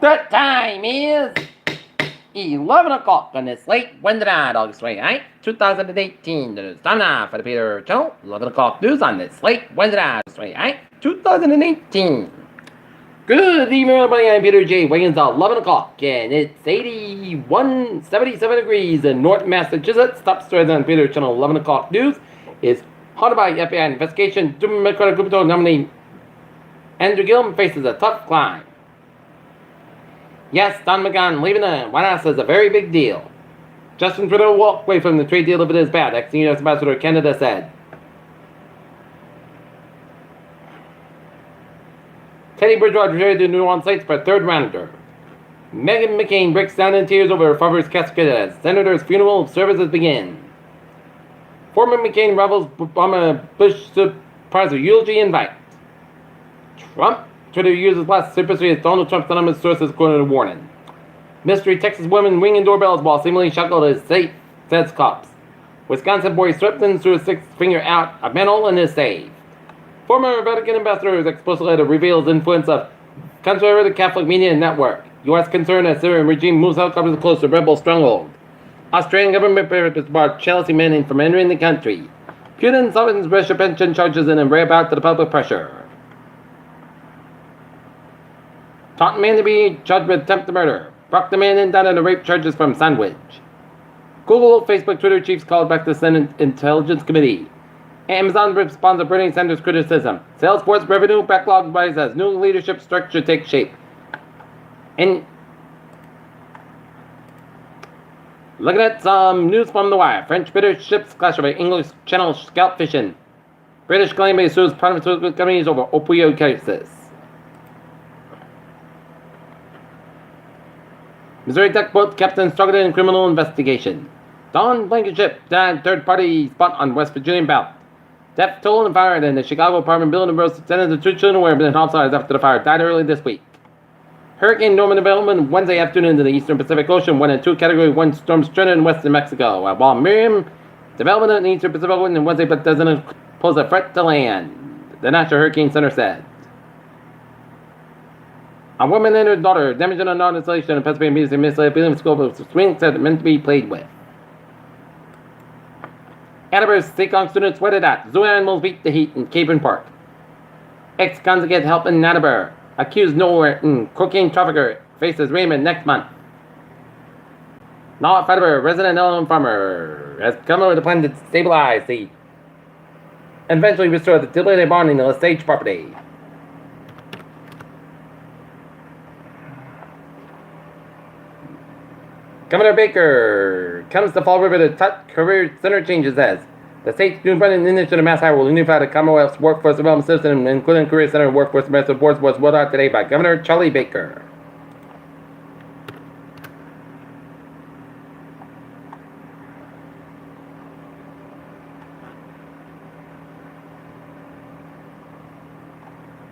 The time is 11 o'clock on this late Wednesday night, August 28th, 2018. It is time now for the Peter Channel 11 o'clock news on this late Wednesday night, August 28th, 2018. Good evening, everybody. I'm Peter J. Wiggins at 11 o'clock, and it's 77 degrees in North Massachusetts. Top stories on Peter Channel 11 o'clock news is haunted by FBI investigation. Democratic gubernatorial nominee Andrew Gillum faces a tough climb. Yes, Don McGahn leaving the White House is a very big deal. Justin Trudeau walked away from the trade deal if it is bad, ex-U.S. Ambassador Canada said. Teddy Bridgewater traded to New Orleans Saints for a third rounder. Meghan McCain breaks down in tears over her father's casket as Senator's funeral services begin. Former McCain rivals Obama Bush surprise a eulogy invite. Trump Twitter uses last supersede as Donald Trump's anonymous sources according to warning. Mystery Texas woman ringing doorbells while seemingly shackled is safe, says cops. Wisconsin boy threatens through a six-finger out, a manhole in his save. Former Vatican ambassador explicitly reveals influence of conservative Catholic media network. U.S. concern as Syrian regime moves helicopters close to rebel stronghold. Australian government prepares to bar Chelsea men from entering the country. Putin summons Russia pension charges in a rare bout to the public pressure. Taunton man to be charged with attempted murder. Brock the man indicted on rape charges from Sandwich. Google, Facebook, Twitter chiefs called back to Senate Intelligence Committee. Amazon responds to Bernie Sanders' criticism. Salesforce revenue backlog rises as new leadership structure takes shape. And looking at some news from the wire. French-British ships clash over English Channel scalp fishing. British claim base sues pharmaceutical companies over opioid crisis. Missouri tugboat captain struggled in criminal investigation. Don Blankenship died third-party spot on West Virginia ballot. Death toll and fire in the Chicago apartment building burst. Senator two children were been hospitalized after the fire died early this week. Hurricane Norman development Wednesday afternoon into the eastern Pacific Ocean. One and two Category 1 storms stranded in western Mexico. While Miriam development in the eastern Pacific Ocean Wednesday but doesn't pose a threat to land, the National Hurricane Center said. A woman and her daughter damaged a non-installation in Pennsylvania Music Ministry building scope of swing set meant to be played with. Attleboro State College students sweated out. Zoo animals beat the heat in Cabin Park. Ex-conjugate help in Attleboro. Accused Norton cocaine trafficker faces Raymond next month. Now at Attleboro, resident Illinois farmer has come over the plan to stabilize the and eventually restore the dilapidated barn in the Lesage property. Governor Baker comes to Fall River to touch career center changes as the state's new funding initiative Mass Hire will unify the Commonwealth's workforce development system, including Career Center Workforce Investment Boards, was rolled out today by Governor Charlie Baker.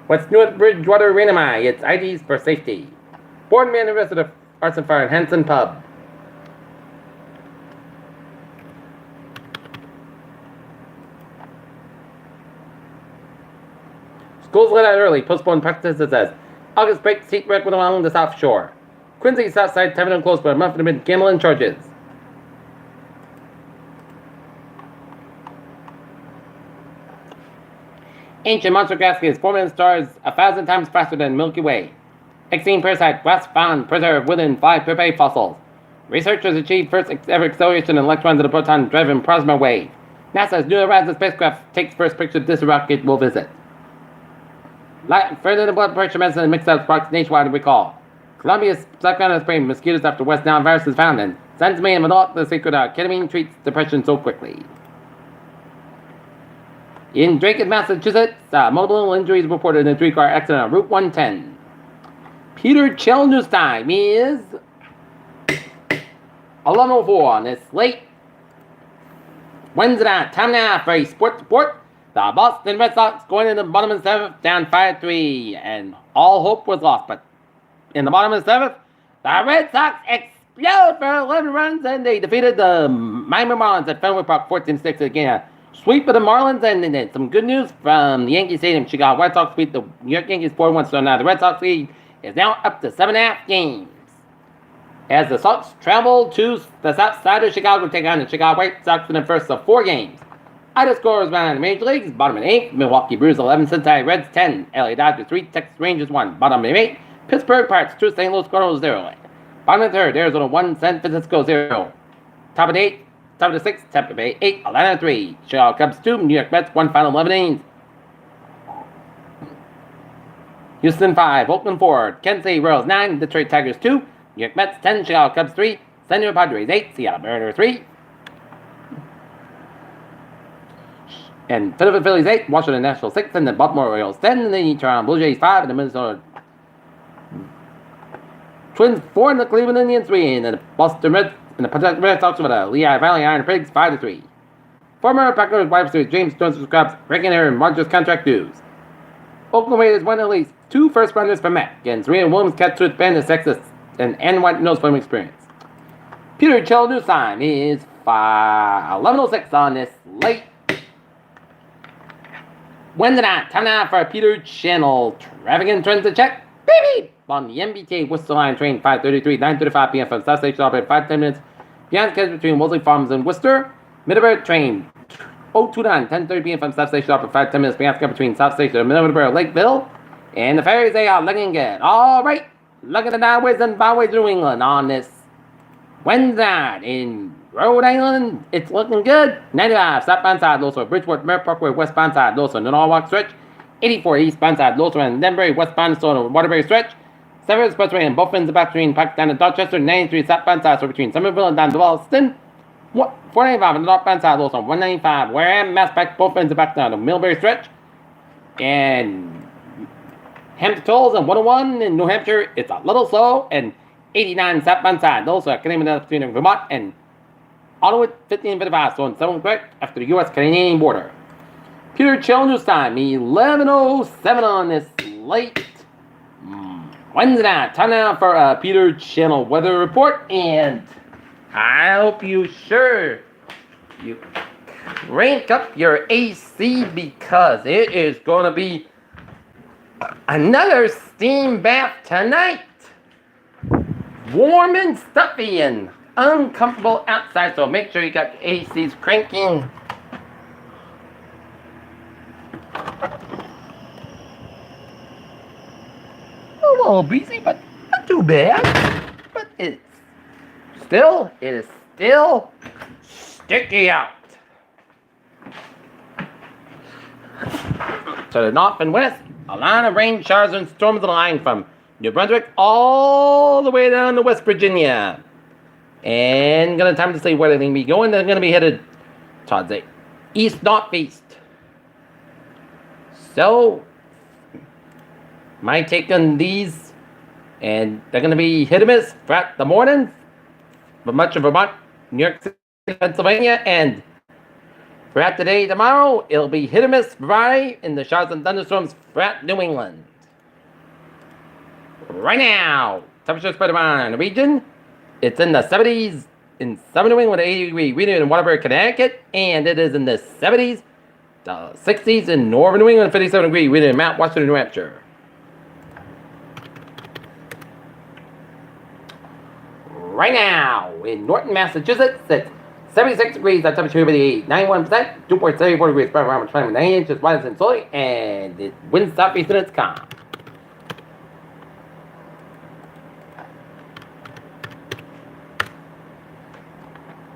What's new at Bridgewater Renamai? It's IDs for safety. Board man arrested of arson fire in Hanson Pub. Schools let out early, postponed practices as August breaks heat wreck with along the South Shore. Quincy Southside Tavern closed for a month amid gambling charges. Ancient monster gaskets, 4 minute stars 1,000 times faster than Milky Way. Extreme parasite was found preserved within 5 Pompeii fossils. Researchers achieved first ever acceleration in electrons of the proton-driven plasma wave. NASA's New Horizons spacecraft takes first picture this rocket will visit. Further, the blood pressure medicine mix-up sparks nationwide recall. Colombia's South Carolina spraying mosquitoes after West Nile virus is found in. Science may have unlocked the secret how ketamine treats depression so quickly. In Drake, Massachusetts, multiple injuries reported in a 3-car accident on Route 110. Peter Chill News time is 11:04 on this late Wednesday night. Time now for a sports report. The Boston Red Sox going in the bottom of the 7th, down 5-3, and all hope was lost. But in the bottom of the 7th, the Red Sox explode for 11 runs, and they defeated the Miami Marlins at Fenway Park 14-6 again. Sweep of the Marlins, and then some good news from the Yankee Stadium. Chicago White Sox beat the New York Yankees 4-1, so now the Red Sox lead is now up to 7.5 games. As the Sox travel to the south side of Chicago to take on the Chicago White Sox in the first of 4 games. Other scores around the Major Leagues, bottom of the 8th, Milwaukee Brewers 11, Cincinnati Reds 10, LA Dodgers 3, Texas Rangers 1, bottom of the 8th, Pittsburgh Pirates 2, St. Louis Cardinals 0. Bottom of the 3rd, Arizona 1, San Francisco 0. Top of the 8th, top of the 6th, Tampa Bay 8, Atlanta 3, Chicago Cubs 2, New York Mets 1 final 11 innings. Houston 5, Oakland 4, Kansas City Royals 9, Detroit Tigers 2, New York Mets 10, Chicago Cubs 3, San Diego Padres 8, Seattle Mariners 3, and Philadelphia Phillies 8, Washington Nationals 6, and the Baltimore Orioles 10, and the Toronto Blue Jays 5, and the Minnesota Twins 4, and the Cleveland Indians 3, and the Boston Red Sox with the Lehigh Valley Iron Pigs 5-3. Former Packers wide receiver James Jones subscribes breaking Aaron Rodgers contract news. Oakland Raiders won at least 2 first-rounders from Mac, and Serena Williams catch to expand the Texas and white nose film experience. Peter Chill news time is 11:06 on this late Wednesday night. Time now for a Peter Channel traffic and trends to check. Baby! On the MBTA Worcester Line train 533, 9:35 p.m. from South Station operated 5-10 minutes beyond schedule between Wolseley Farms and Worcester. Middlebury train 029, 10:30 p.m. from South Station operated 5-10 minutes beyond schedule between South Station and Middlebury Lakeville. And the ferries, they are looking good. All right, look at the highways and byways of New England on this Wednesday in Rhode Island. It's looking good. 95 southbound side, Lowell, Bridgeport, Merritt Parkway, westbound side, Lowell, Norwalk stretch. 84 eastbound side, Lowell, and Denbury, westbound, Waterbury stretch. 7 expressway and both ends about between Pakistan and Dorchester. 93 southbound side, so between Somerville and down to Wallaston. 495 on the northbound side, Lowell, 195 Wareham, Mass Pike, both ends back down to Millbury stretch. And Hampton Tolls and 101 in New Hampshire, it's a little slow. And 89 southbound side, those are Canadian between Vermont and Ottawa 1555, so in 7th correct after the U.S.-Canadian border. Peter Chill news time, 11:07 on this late Wednesday night. Time now for a Peter Channel weather report, and I hope you crank up your AC because it is going to be another steam bath tonight. Warm and stuffy and uncomfortable outside, so make sure you got your ACs cranking. A little breezy, but not too bad. But it is still sticky out. To the north and west, a line of rain, showers, and storms lying from New Brunswick all the way down to West Virginia. And gonna time to see where they're gonna be going. They're gonna be headed towards the east-northeast. So might take on these, and they're gonna be hit or miss throughout the morning for much of Vermont, New York City, Pennsylvania, and throughout the day tomorrow, it'll be hit or miss variety in the showers and thunderstorms throughout New England. Right now, temperature spread around the region. It's in the 70s in Southern New England, 80-degree reading in Waterbury, Connecticut, and it is in the 70s, the 60s in Northern New England, 57-degree reading in Mount Washington, New Hampshire. Right now, in Norton, Massachusetts, it's 76 degrees, that temperature humidity 91%, 2.74 degrees, spread around 29 inches, winds and southerly, and it winds southeast and it's calm.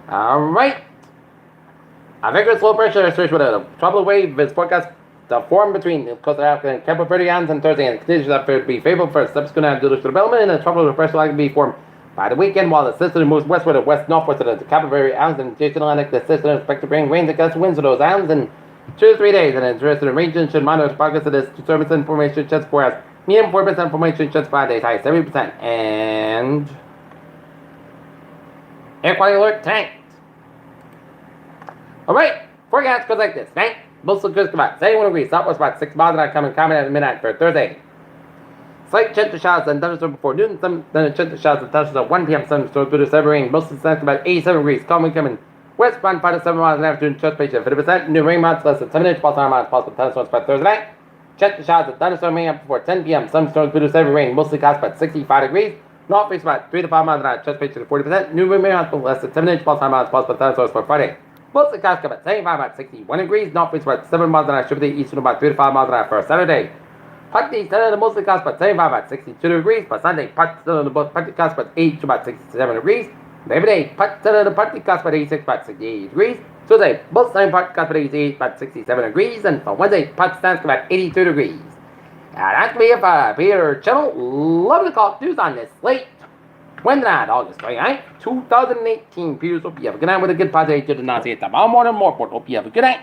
Alright. A vigorous low pressure surge with a tropical wave is forecast to form between the coast of Africa and Cape Verde Islands on Thursday, and conditions appear to be favorable for subsequent Andalusian development, and a tropical pressure likely to be formed by the weekend, while the system moves westward and west-northwest of the Cape Verde Islands and adjacent Atlantic. The system is expected to bring rain and gust winds to those islands in 2 to 3 days, and interested in regions should monitor the progress of this disturbance information just for us. Medium 4% information just 5 days, high 70%, and air quality alert tonight. Alright, forecast goes like this. Tonight, mostly good about 71 degrees, southwest about 6 miles an hour coming at midnight for Thursday. Slight chance of showers and thunderstorms before noon, then a chance of showers and thunderstorms at 1 p.m. Thunderstorms due to heavy rain. Mostly sunny about 87 degrees. Calm coming westbound 5 to 7 miles an hour during church patient 50%. New rain amounts less than 7 inches. Possible amounts possible thunderstorms by Thursday night. Check the shots of thunderstorm may up before 10 p.m. Some storms produce heavy rain, mostly caused by 65 degrees. North face about 3 to 5 miles an hour, chest pitch to 40%. New wind may possible less than 7 inches, plus 5 miles, possible thunderstorms for Friday. Mostly caused about 75 about 61 degrees. North face about 7 miles an hour, should be eastern about 3 to 5 miles an hour for Saturday. Partly sunny, mostly caused about 75 about 62 degrees. For Sunday, partly sunny, partly caused about 8 to about 67 degrees. Labor Day, partly sunny, partly caused about 86 about 68 degrees. Tuesday, both sunny, partly caused about 88 about 67 degrees. And for Wednesday, partly sunny, about 82 degrees. That's me if Peter Channel. 11 o'clock news on this late Wednesday night, August 29th, 2018. Peter, hope you have a good night with a good positive to the Nazi. Tomorrow morning, more. Hope you have a good night.